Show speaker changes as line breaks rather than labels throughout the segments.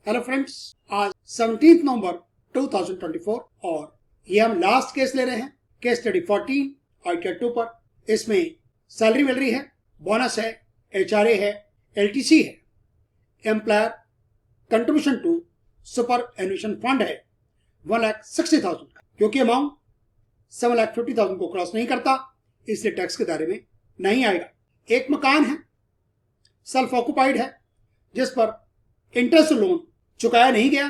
Hello friends, आज 17 नवंबर 2024 और ये हम लास्ट केस ले रहे हैं, केस स्टडी 14 और टेट 2 पर। इसमें सैलरी मिल रही है, बोनस है, एचआरए है, एलटीसी है, employer contribution to superannuation fund है 1,60,000 का। क्योंकि अमाउंट 7,50,000 को क्रॉस नहीं करता, इसलिए टैक्स के दायरे में नहीं आएगा। एक मकान है, सेल्फ ऑक्युपाइड है, जिस पर इंटरेस्ट लोन चुकाया नहीं गया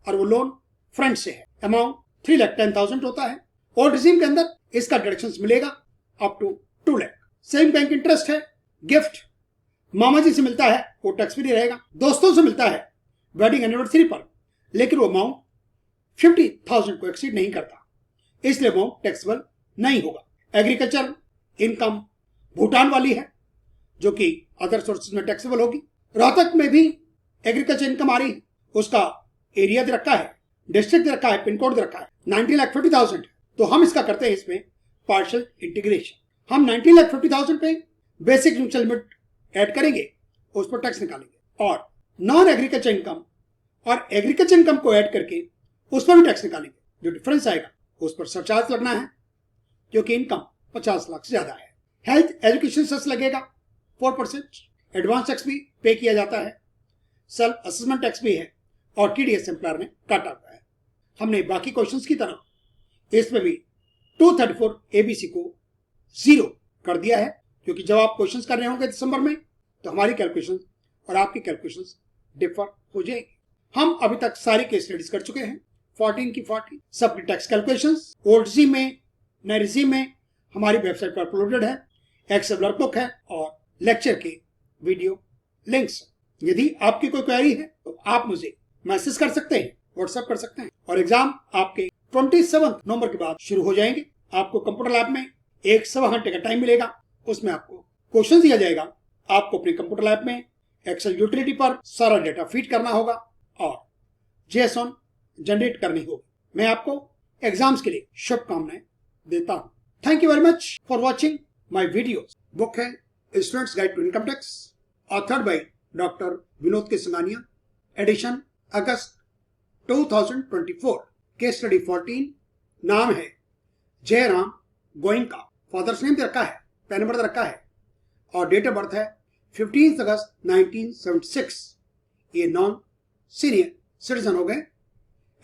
और वो लोन फ्रंट से है। अमाउंट 3,10,000 होता है। ओल्ड रिजीम के अंदर इसका डिडक्शन मिलेगा up to 2 lakh. Same bank interest है। गिफ्ट मामा जी से मिलता है, वो टैक्स फ्री रहेगा। दोस्तों से मिलता है वेडिंग एनिवर्सरी पर, लेकिन वो अमाउंट 50,000 को एक्सीड नहीं करता, इसलिए अमाउंट टैक्सेबल नहीं होगा। एग्रीकल्चर इनकम भूटान वाली है, जो कि अदर सोर्सेज में टैक्सेबल होगी। रोहतक में भी एग्रीकल्चर इनकम आ रही है, उसका एरिया दे रखा है, डिस्ट्रिक्ट दे रखा है, पिन कोड दे रखा है, 19,50,000। तो हम इसका करते हैं इसमें पार्शियल इंटीग्रेशन। हम 19,50,000 पे बेसिक न्यूट्रल लिमिट ऐड करेंगे, उस पर टैक्स निकालेंगे, और नॉन एग्रीकल्चर इनकम और एग्रीकल्चर इनकम को ऐड करके उस पर भी टैक्स निकालेंगे। जो डिफरेंस आएगा उस पर सरचार्ज लगना है, क्योंकि इनकम 50 लाख से ज्यादा है। हेल्थ एजुकेशन सेस लगेगा 4%। एडवांस टैक्स भी पे किया जाता है, सेल्फ असेसमेंट टैक्स भी है, और टीडीएस एम्प्लॉयर ने काटा हुआ है। हमने बाकी क्वेश्चंस की तरह इसमें भी 234 एबीसी को 0 कर दिया है, क्योंकि जब आप क्वेश्चंस कर रहे होंगे दिसंबर में, तो हमारी कैलकुलेशन और आपकी कैलकुलेशन डिफर हो जाएगी। हम अभी तक सारी केस स्टडीज कर चुके हैं, 14 की 40 सबकी टैक्स कैलकुलेशन ओल्ड रिजीम में, नए रिजीम में हमारी वेबसाइट पर अपलोडेड है। एक्सेल वर्कबुक है और लेक्चर के वीडियो लिंक्स। यदि आपकी कोई क्वेरी है तो आप मुझे मैसेज कर सकते हैं, व्हाट्सएप कर सकते हैं। और एग्जाम आपके 27 नवंबर के बाद शुरू हो जाएंगे। आपको कंप्यूटर लैब में 1 घंटे का टाइम मिलेगा, उसमें आपको क्वेश्चन दिया जाएगा। आपको अपने कंप्यूटर लैब में एक्सेल यूटिलिटी पर सारा डेटा फीड करना होगा और जेएसओन जनरेट करनी होगी। मैं आपको एग्जाम्स के लिए शुभकामनाएं देता हूं। Thank you very much for watching my videos. Book है students guide to income tax, authored by doctor Vinod K Sangania, edition August 2024। Case study 14, नाम है जयराम गोइंका। फादर्स नेम दे रखा है, पैन नंबर दे रखा है, और डेट ऑफ बर्थ है 15 अगस्त 1976। ये नॉन सीनियर सिटीजन हो गए।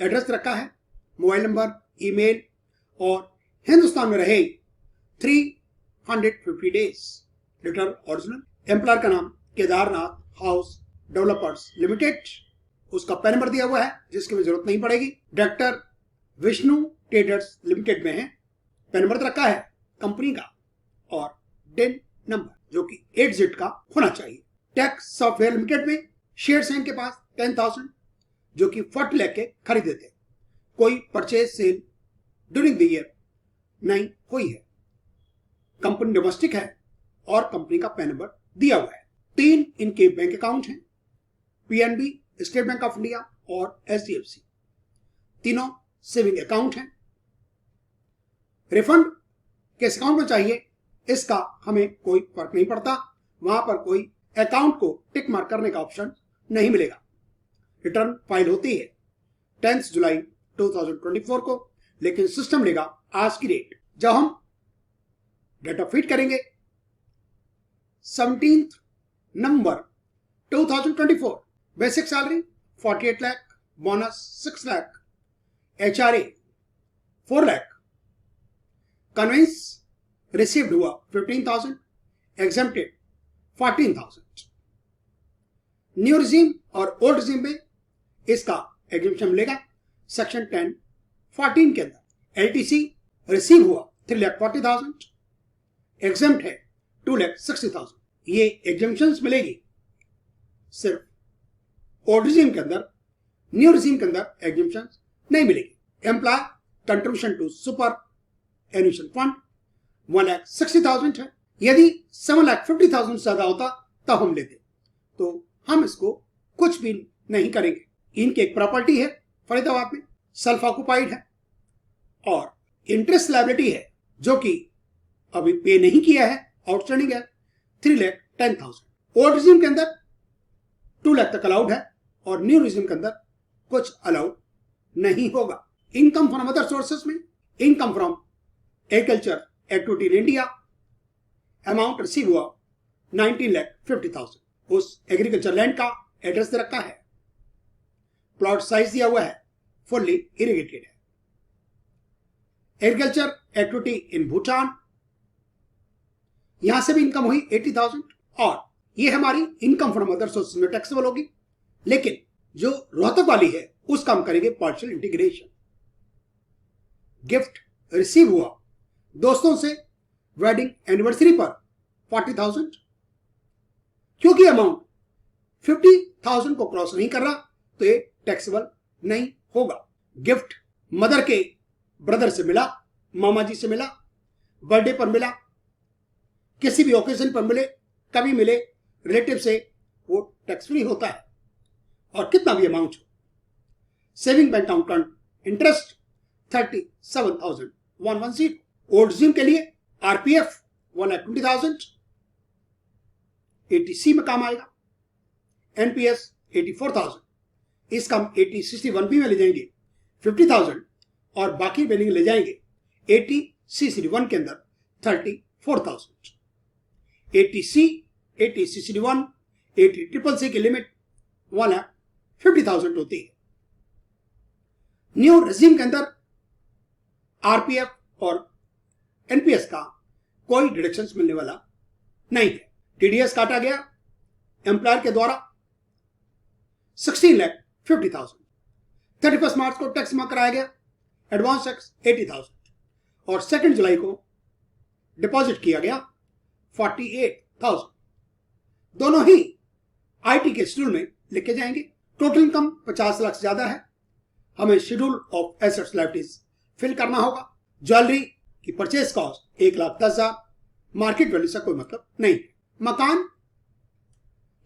एड्रेस दे रखा है, मोबाइल नंबर, ईमेल, और हिंदुस्तान में रहे 350 डेज। Return original. एम्प्लॉयर का नाम केदारनाथ हाउस डेवलपर्स लिमिटेड, उसका पैन नंबर दिया हुआ है, जिसकी भी जरूरत नहीं पड़ेगी। डायरेक्टर विष्णु ट्रेडर्स लिमिटेड में है, पैन नंबर रखा है कंपनी का, और डेन नंबर जो कि 8 डिजिट का होना चाहिए। टैक्स सॉफ्टवेयर लिमिटेड में शेयर्स हैं इनके पास 10,000, जो कि 40 लाख के खरीदे थे। कोई purchase sale during the year नहीं हुई है। कंपनी डोमेस्टिक है और कंपनी का पैन नंबर दिया हुआ है। 3 इनके बैंक अकाउंट हैं, PNB, state bank of India और एचडीएफसी। तीनों सेविंग अकाउंट हैं। रिफंड किस अकाउंट में चाहिए, इसका हमें कोई फर्क नहीं पड़ता। वहां पर कोई अकाउंट को टिक मार्क करने का ऑप्शन नहीं मिलेगा। रिटर्न फाइल होती है 10 जुलाई 2024 को, लेकिन सिस्टम लेगा आज की डेट। जब हम डेटा फीड करेंगे 17 नवंबर 2024, basic salary 48 lakh, bonus 6 lakh, HRA 4 lakh, conveyance received हुआ 15,000, एग्जेम्प्टेड 14,000। न्यू रिजीम और ओल्ड रिजीम में इसका एग्जेम्पशन मिलेगा सेक्शन 10(14) के अंदर। एलटीसी रिसीव हुआ 3,40,000, एग्जेम्प्ट है 2,60,000। ये एग्जेम्पशंस मिलेगी सिर्फ ओल्ड रिजीम के अंदर, न्यू रिजीम के अंदर एग्जेम्पशन नहीं मिलेगी। Employee contribution to superannuation fund 1,60,000 है। यदि 7,50,000 से ज्यादा होता तब हम लेते, तो हम इसको कुछ भी नहीं करेंगे। इनकी एक प्रॉपर्टी है फरीदाबाद में, सेल्फ ऑक्युपाइड है, और इंटरेस्ट लायबिलिटी है, जो कि अभी पे नहीं किया है, आउटस्टैंडिंग है 3,10,000। ओल्ड रिजीम के अंदर 2 लाख तक अलाउड है, और न्यू रिज्यूम के अंदर कुछ अलाउड नहीं होगा। इनकम फ्रॉम अदर सोर्सेस में income from agriculture activity in India amount receive हुआ 19,50,000। उस एग्रीकल्चर लैंड का एड्रेस दे रखा है, प्लॉट साइज दिया हुआ है, फुल्ली इरिगेटेड है। एग्रीकल्चर एक्टिविटी इन भूटान, यहां से भी इनकम हुई 80,000 और ये हमारी इनकम फ्रॉम अदर सोर्सेस में टैक्सेबल होगी। लेकिन जो रोहतक वाली है उसका हम करेंगे पार्शियल इंटीग्रेशन। गिफ्ट रिसीव हुआ दोस्तों से वेडिंग एनिवर्सरी पर 40,000, क्योंकि अमाउंट 50,000 को क्रॉस नहीं कर रहा तो ये टैक्सेबल नहीं होगा। गिफ्ट मदर के ब्रदर से मिला, मामा जी से मिला, बर्थडे पर मिला, किसी भी ओकेजन पर मिले, कभी मिले रिलेटिव से, वो टैक्स फ्री होता है और कितना भी अमाउंट हो। Saving bank account interest 37,110। Old gym के लिए आरपीएफ 1,20,000 एटीसी में काम आएगा। एनपीएस 84,000, इसका हम 8061B में ले जाएंगे 50,000 और बाकी बिलिंग ले जाएंगे 80CCD1 के अंदर 34,000। 80C, 80CCD1, 80CCC की लिमिट 1,50,000 होती है। न्यू रेजिम के अंदर आरपीएफ और एनपीएस का कोई डिडक्शंस मिलने वाला नहीं है। टीडीएस काटा गया एम्प्लॉयर के द्वारा 16,50,000। 31 मार्च को टैक्स जमा कराया गया, एडवांस टैक्स 80,000 और 2 जुलाई को डिपॉजिट किया गया 48,000। दोनों ही आईटी के शेड्यूल में लिखे जाएंगे। टोटल इनकम 50 लाख से ज्यादा है, हमें schedule of assets liabilities fill करना होगा। ज्वेलरी की परचेज कॉस्ट 1,10,000, मार्केट वैल्यू से कोई मतलब नहीं। मकान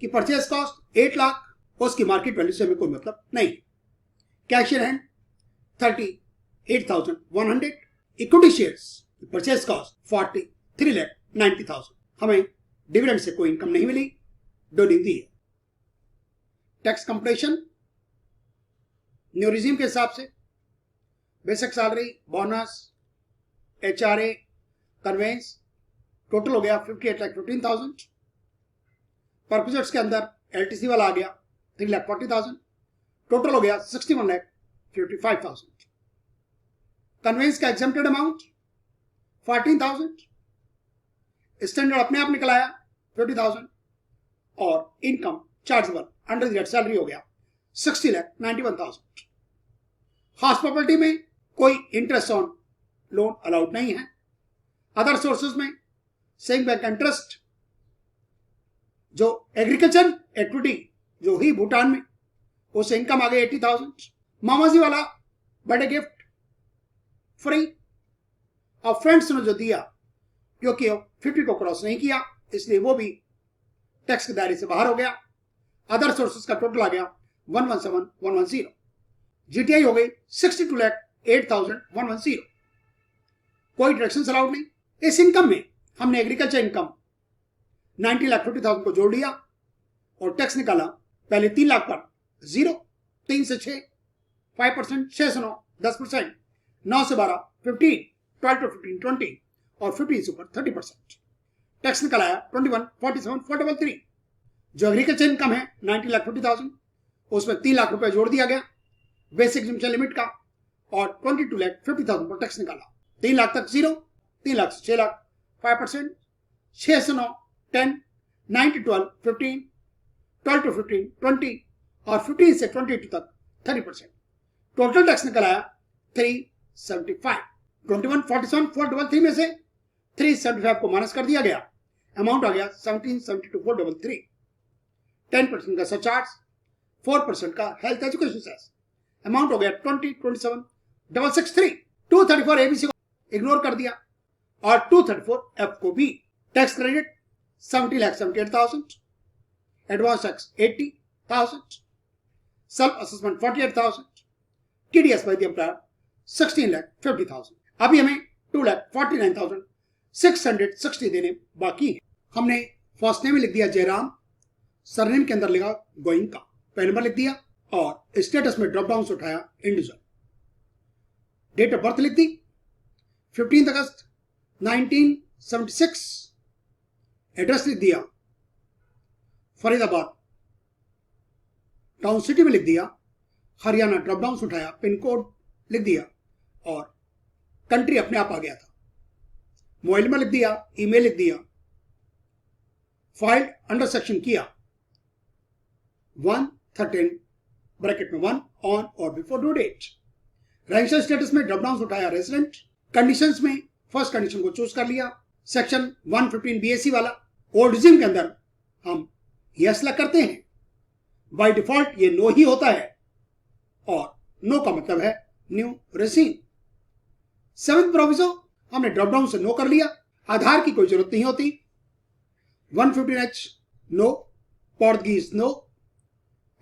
की परचेज कॉस्ट 8 लाख, उसकी मार्केट वैल्यू से हमें कोई मतलब नहीं। Cash in hand 38,100। Equity shares की परचेज कॉस्ट 43,90,000। हमें डिविडेंड से कोई इनकम नहीं मिली, डोनिंग दी है। टैक्स कंप्लेशन न्यू रिजीम के हिसाब से basic salary, bonus, HRA, conveyance total हो गया 58,15,000। परक्विजिट्स के अंदर एलटीसी वाला आ गया 3,40,000, टोटल हो गया 61,55,000। कन्वेंस का एग्जेम्प्टेड अमाउंट 14,000, स्टैंडर्ड अपने आप निकल आया 50,000 और income chargeable under the salary हो गया 60,91,000। खास प्रॉपर्टी में कोई इंटरेस्ट ऑन लोन अलाउड नहीं है। अदर सोर्सेज में सेविंग बैंक इंटरेस्ट, जो एग्रीकल्चर एक्टिविटी जो ही भूटान में, उसे इनकम आ गई 80,000। मामाजी वाला बर्थडे गिफ्ट फ्री और फ्रेंड्स ने जो दिया क्योंकि 50 को क्रॉस नहीं किया इसलिए वो भी टैक्स के दायरे से बाहर हो गया। अदर सोर्सेज का टोटल आ गया 117,110। जीटीआई हो गई 62,08,110। कोई डिडक्शन अलाउड नहीं। इस इनकम में हमने एग्रीकल्चर इनकम 90,50,000 को जोड़ लिया और टैक्स निकाला। पहले 3 लाख पर 0, 3 से 6 5%, 6 से 9 10%, 9 से 12 15, 12 to 15 20 और 15 से ऊपर 30%। टैक्स निकल आया 21, 47, 433। जो एग्रीकल्चर इनकम है 90,50,000, उसमें 3 लाख रुपए जोड़ दिया गया बेसिक एग्जेम्पशन लिमिट का और 22,50,000 पर टैक्स निकाला। 3 लाख तक 0, 3 लाख से 6 लाख 5%, 6 से 9 10, 9 to 12 15, 12 to 15 20 और 15 से 22 तक 30%। टोटल टैक्स निकल आया 375। 21, 47, 433 में से 375 को माइनस कर दिया गया, अमाउंट आ गया 1772,433। 10% का सरचार्ज, 4% का हेल्थ एजुकेशन सेस, अमाउंट हो गया 20,27,663। 234 एबीसी को इग्नोर कर दिया और 234 एफ को भी। Tax credit 70,78,000, advance tax 80,000, self assessment 48,000, TDS by the employer 16,50,000। अभी हमें 2,49,660 देने बाकी है। हमने फर्स्ट नेम में लिख दिया जयराम, सरनेम के अंदर लिखा गोइंका। पैन नंबर लिख दिया और स्टेटस में ड्रॉप डाउन से उठाया इंडिविजुअल। डेट ऑफ बर्थ लिख दी 15 अगस्त 1976। एड्रेस लिख दिया फरीदाबाद, टाउन सिटी में लिख दिया हरियाणा, ड्रॉप डाउन से उठाया पिन कोड लिख दिया और कंट्री अपने आप आ गया था। मोबाइल में लिख दिया, ईमेल लिख दिया, फाइल अंडर सेक्शन किया 113 ब्रैकेट में 1 ऑन और before due date. Register status में ड्रॉप डाउन से उठाया रेजिडेंट। कंडीशंस में फर्स्ट कंडीशन को चूज कर लिया, सेक्शन 115 बीएससी वाला। ओल्ड रिजिम के अंदर हम यस सेलेक्ट करते हैं, बाय डिफॉल्ट ये नो ही होता है और नो का मतलब है न्यू रिजिम। सेवेंथ प्रोविजो हमने ड्रॉप डाउन से नो कर लिया, आधार की कोई जरूरत नहीं होती। 115H no, Portuguese no,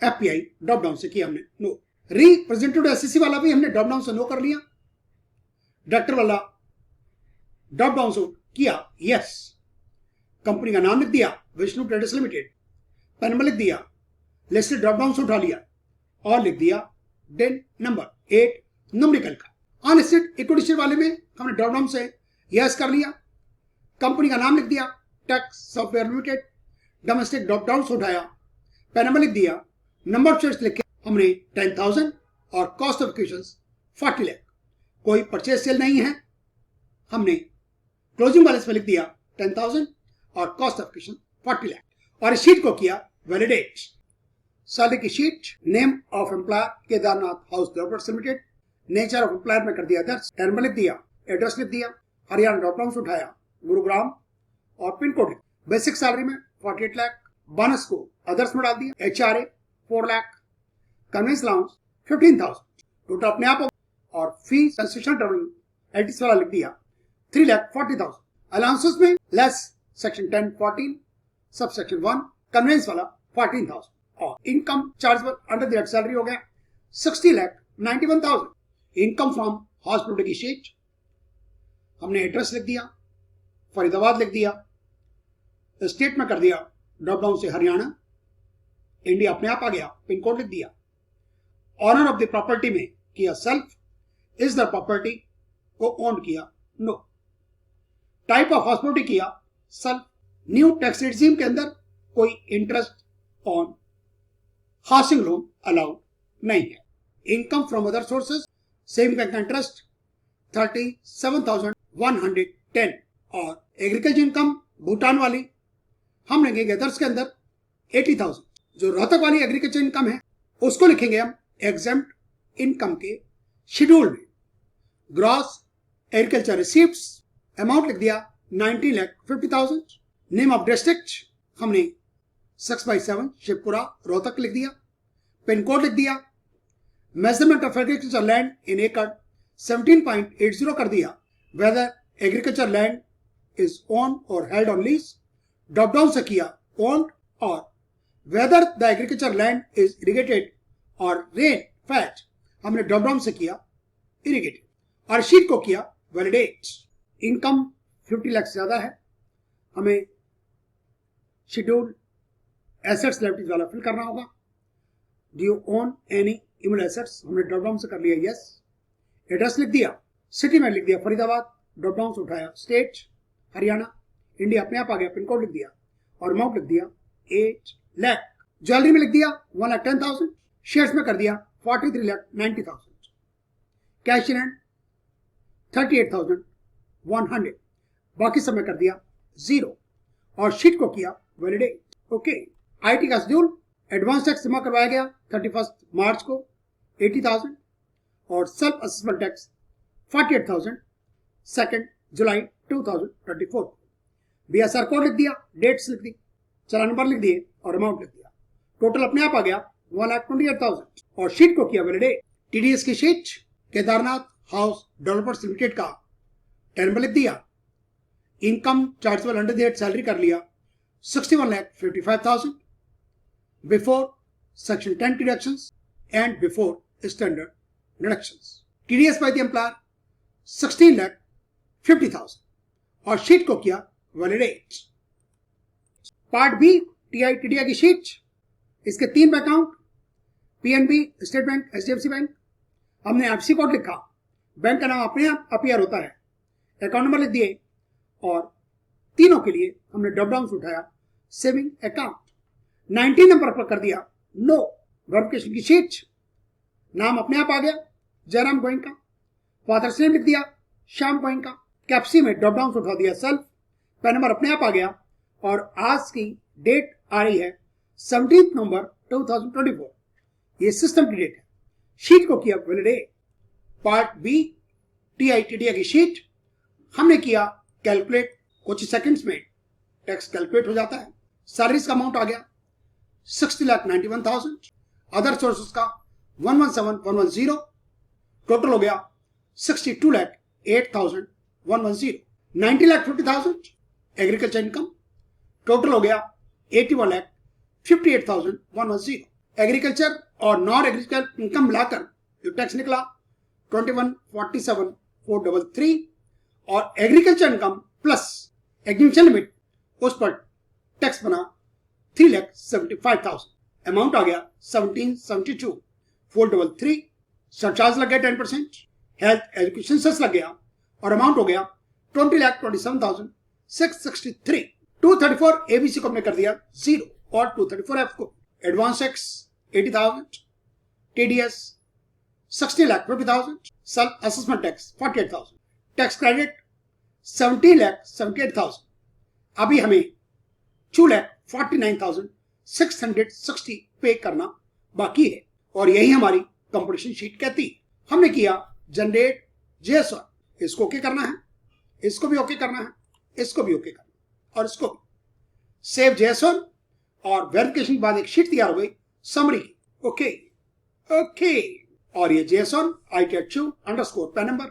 FPI drop down से किया हमने नो। रिप्रेजेंटेटिव एसएससी वाला भी हमने ड्रॉप डाउन से नो कर लिया। डायरेक्टर वाला ड्रॉप डाउन से किया यस। कंपनी का नाम लिख दिया Vishnu traders limited, pan number लिख दिया, लिस्टेड ड्रॉप डाउन से उठा लिया और लिख दिया डेन नंबर 8 न्यूमेरिकल का। अनलिस्टेड इक्विटी शेयर वाले में हमने ड्रॉप डाउन से यस कर लिया। कंपनी का नाम लिख दिया Tex software limited, domestic drop down से उठाया, पैन नंबर लिख दिया, नंबर ऑफ शेयर्स लिख के हमने 10,000 और कॉस्ट ऑफ एक्विजिशन 40 लाख। कोई परचेज सेल नहीं है, हमने क्लोजिंग बैलेंस में लिख दिया 10,000 और कॉस्ट ऑफ एक्विजिशन 40 लाख और इस शीट को किया वैलिडेट। सैलरी की sheet, name of employer Kedarnath house developers limited, nature of employer में कर दिया दर्ज, पैन नंबर लिख दिया, एड्रेस लिख दिया, हरियाणा ड्रॉप डाउन से उठाया गुरुग्राम और पिन कोड। बेसिक सैलरी में 48 लाख, बोनस को अदर्स में डाल दिया, HRA 4 lakh, convince allowance 15,000, total अपने आप और फीस कंसेशन ट्रैवलिंग एलटीसी वाला लिख दिया 3,40,000। अलाउंसेस में less section 1014 sub section 1 convince वाला 14,000 और income chargeable under the salary हो गया 60,91,000। इनकम फ्रॉम हॉस्पिटल की शीट हमने एड्रेस लिख दिया, फरीदाबाद लिख दिया, स्टेट में कर दिया ड्रॉप डाउन से हरियाणा, इंडिया अपने आप आ गया, पिन कोड लिख दिया। ऑनर ऑफ द प्रॉपर्टी में किया सेल्फ, इज द प्रॉपर्टी को ओन किया नो। टाइप ऑफ हॉस्पिटलिटी किया सेल्फ। न्यू टैक्स रिजीम के अंदर कोई interest on housing loan allowed नहीं है। Income from other sources saving bank interest 37,110 और एग्रीकल्चर इनकम भूटान वाली हम लिखेंगे अदर्स के अंदर 80,000। जो रोहतक वाली एग्रीकल्चर इनकम है उसको लिखेंगे हम एग्जेम्प्ट इनकम के शेड्यूल में। ग्रॉस एग्रीकल्चर रिसीप्ट्स अमाउंट लिख दिया 19,50,000। नेम ऑफ डिस्ट्रिक्ट हमने 6/7 शिवपुरा रोहतक लिख दिया, पिन कोड लिख दिया, measurement of agriculture land in एकड़ 17.80 कर दिया, whether agriculture land is own और held on lease, drop down से किया ओन्ड और whether the agriculture land is irrigated और रेन फैट हमने ड्रॉप डाउन से किया इरिगेटेड और शीट को किया वैलिडेट। इनकम 50 लाख से ज्यादा है, हमें शेड्यूल एसेट्स लायबिलिटीज वाला फिल करना होगा। Do you own any email assets हमने ड्रॉप डाउन से कर लिया यस। एड्रेस लिख दिया, सिटी में लिख दिया फरीदाबाद, ड्रॉप डाउन से उठाया स्टेट हरियाणा, इंडिया अपने आप आ गया, पिन कोड लिख दिया और अमाउंट लिख दिया 8 लाख। ज्वेलरी में लिख दिया 1,10,000, शेयर्स में कर दिया 43,90,000, कैश इन हैंड 38,100, बाकी सब में कर दिया 0 और शीट को किया वैलिडेट। ओके, आईटी का शेड्यूल एडवांस टैक्स जमा करवाया गया 31 मार्च को 80,000 और सेल्फ असेसमेंट टैक्स 48,000 2 जुलाई 2024। बीएसआर कोड लिख दिया, डेट्स लिख दी, चला नंबर लिख दिए और अमाउंट लिख दिया, टोटल अपने आप आ गया 1,28,000 और शीट को किया वैलिडेट। टीडीएस की sheet Kedarnath house developers limited का 10 नंबर लिख दिया, income chargeable under the salary कर लिया 61,55,000 before section 10 deductions and before standard deductions. TDS by the employer 16,50,000 और शीट को किया validate. Part B TI TDI की शीट, इसके 3 account PNB, state bank, HDFC bank. हमने एफसी कोड लिखा, bank का नाम अपने आप अपीयर होता है, अकाउंट नंबर लिख दिए और तीनों के लिए हमने ड्रॉप डाउन उठाया सेविंग अकाउंट। 19 नंबर पर कर दिया नो वेरिफिकेशन की शीट, नाम अपने आप आ गया जयराम गोयनका, फादर्स नेम लिख दिया श्याम गोयनका, कैप्सी में ड्रॉप डाउन उठा दिया सेल्फ, पैन नंबर अपने आप आ गया और आज की डेट आ रही है 17 नवंबर 2024। ये सिस्टम की डेट है। शीट को किया वैलिडेट। पार्ट बी टीआईटीडीए की शीट हमने किया कैलकुलेट, कुछ सेकंड्स में टैक्स कैलकुलेट हो जाता है। सैलरीज का अमाउंट आ गया 60,91,000, अदर सोर्सेस का 117,110, टोटल हो गया 62,08,110। 90,50,000 एग्रीकल्चर इनकम, टोटल हो गया 81,58,110। एग्रीकल्चर और नॉन एग्रीकल्चर इनकम मिलाकर जो टैक्स निकला 21,47,433 और agriculture income plus exhibition limit उस पर टैक्स बना 3,75,000। अमाउंट आ गया 17,72,433। सरचार्ज लग गया 10%, हेल्थ एजुकेशन सेस लग गया और अमाउंट हो गया 20,27,663। 234 एबीसी को हमने कर दिया 0 और 234 एफ को। Advance tax 80,000, TDS 60,50,000, self assessment tax 48,000, tax credit 17,78,000। अभी हमें 2,49,660 पे करना बाकी है और यही हमारी कंपटीशन शीट कहती है। हमने किया जनरेट जेएसआर, इसको ओके करना है, इसको भी ओके करना है, इसको भी ओके करना है और इसको भी। सेव जेएसआर और वेरिफिकेशन के बाद एक शीट तैयार हो गई समरी की। Okay okay. और ये JSR ITHU_ pan number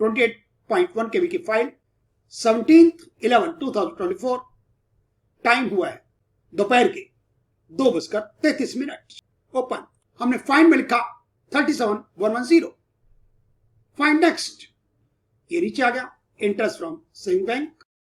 28.1 KB की फाइल 17/11/2024 टाइम हुआ है दोपहर के 2:33। ओपन। हमने फाइंड में लिखा 37,110। फाइंड नेक्स्ट, ये नीचे आ गया इंटरेस्ट फ्रॉम सेविंग बैंक